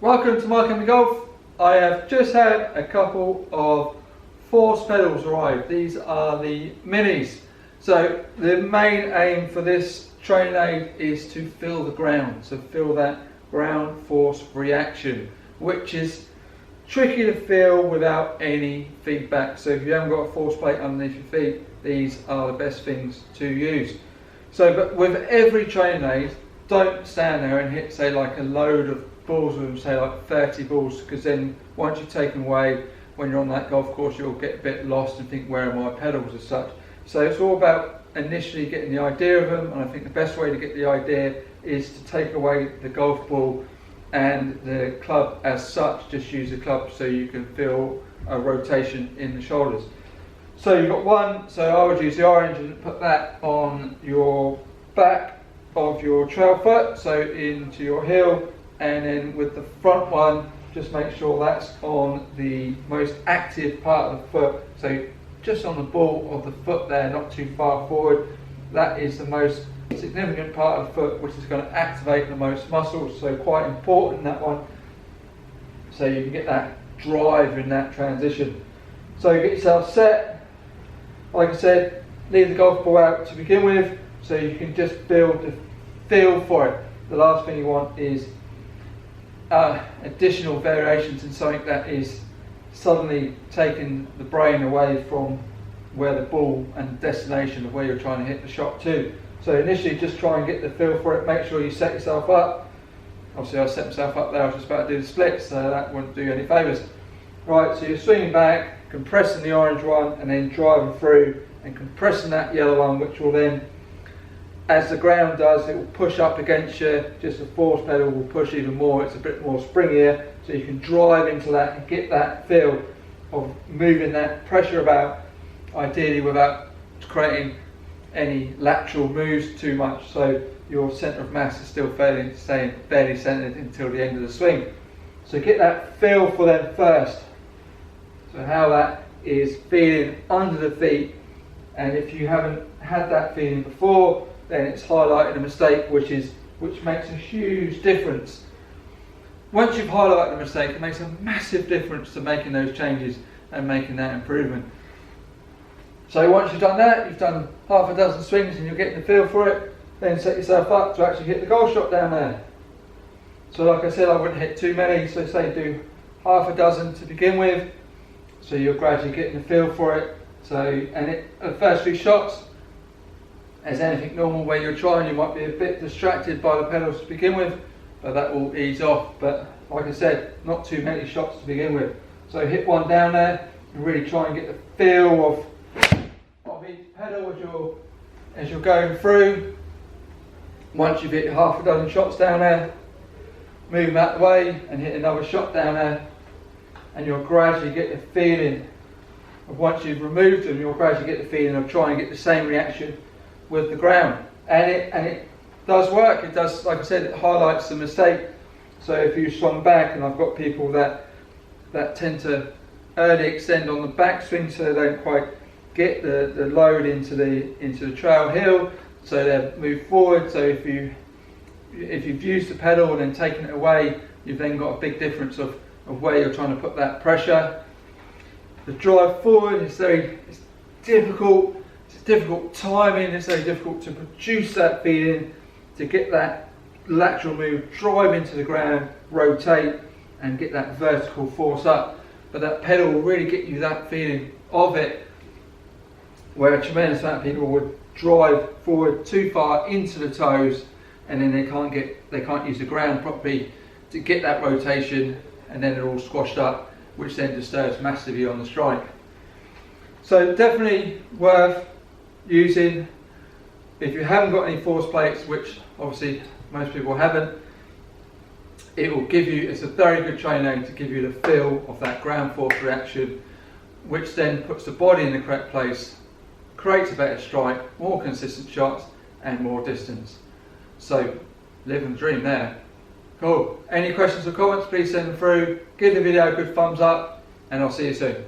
Welcome to Mike and Golf. I have just had a couple of force pedals arrive. These are the minis. So the main aim for this training aid is to feel the ground, so feel that ground force reaction, which is tricky to feel without any feedback. So if you haven't got a force plate underneath your feet, these are the best things to use. So but with every training aid, don't stand there and hit say like a load of balls with them, say like 30 balls, because then once you've taken away, when you're on that golf course, you'll get a bit lost and think, where are my pedals as such. So it's all about initially getting the idea of them, and I think the best way to get the idea is to take away the golf ball and the club as such. Just use the club so you can feel a rotation in the shoulders. So you've got one, so I would use the orange and put that on your back of your trail foot, so into your heel, and then with the front one, just make sure that's on the most active part of the foot, so just on the ball of the foot there, not too far forward. That is the most significant part of the foot, which is going to activate the most muscles, so quite important, that one, so you can get that drive in that transition. So you get yourself set. Like I said, leave the golf ball out to begin with, so you can just build the feel for it. The last thing you want is additional variations in something that is suddenly taking the brain away from where the ball and destination of where you're trying to hit the shot to. So initially just try and get the feel for it, make sure you set yourself up. Obviously I set myself up there, I was just about to do the splits, so that wouldn't do you any favours. Right, so you're swinging back, compressing the orange one, and then driving through and compressing that yellow one, which will then, as the ground does, it will push up against you. Just the force pedal will push even more. It's a bit more springier, so you can drive into that and get that feel of moving that pressure about, ideally without creating any lateral moves too much, so your centre of mass is still staying fairly centred until the end of the swing. So get that feel for them first, so how that is feeling under the feet, and if you haven't had that feeling before, then it's highlighting a mistake which makes a huge difference. Once you've highlighted the mistake, it makes a massive difference to making those changes and making that improvement. So once you've done that, you've done half a dozen swings and you're getting the feel for it, then set yourself up to actually hit the golf shot down there. So like I said, I wouldn't hit too many, so say do half a dozen to begin with, so you're gradually getting the feel for it. So, and the first few shots, as anything normal where you're trying, you might be a bit distracted by the pedals to begin with, but that will ease off. But like I said, not too many shots to begin with. So hit one down there and really try and get the feel of each pedal as you're going through. Once you've hit half a dozen shots down there, move them out the way and hit another shot down there, and you'll gradually get the feeling of, once you've removed them, you'll gradually get the feeling of trying to get the same reaction with the ground, and it does work. It does, like I said, it highlights the mistake. So if you swung back, and I've got people that tend to early extend on the backswing, so they don't quite get the load into the trail heel, so they move forward. So if you've used the pedal and then taken it away, you've then got a big difference of where you're trying to put that pressure. The drive forward is it's difficult. Difficult timing, it's very difficult to produce that feeling, to get that lateral move, drive into the ground, rotate and get that vertical force up. But that pedal will really get you that feeling of it, where a tremendous amount of people would drive forward too far into the toes, and then they can't use the ground properly to get that rotation, and then they're all squashed up, which then disturbs massively on the strike. So definitely worth using. If you haven't got any force plates, which obviously most people haven't, it will give you, it's a very good training aid to give you the feel of that ground force reaction, which then puts the body in the correct place, creates a better strike, more consistent shots and more distance. So live and dream there. Cool. Any questions or comments, please send them through. Give the video a good thumbs up, and I'll see you soon.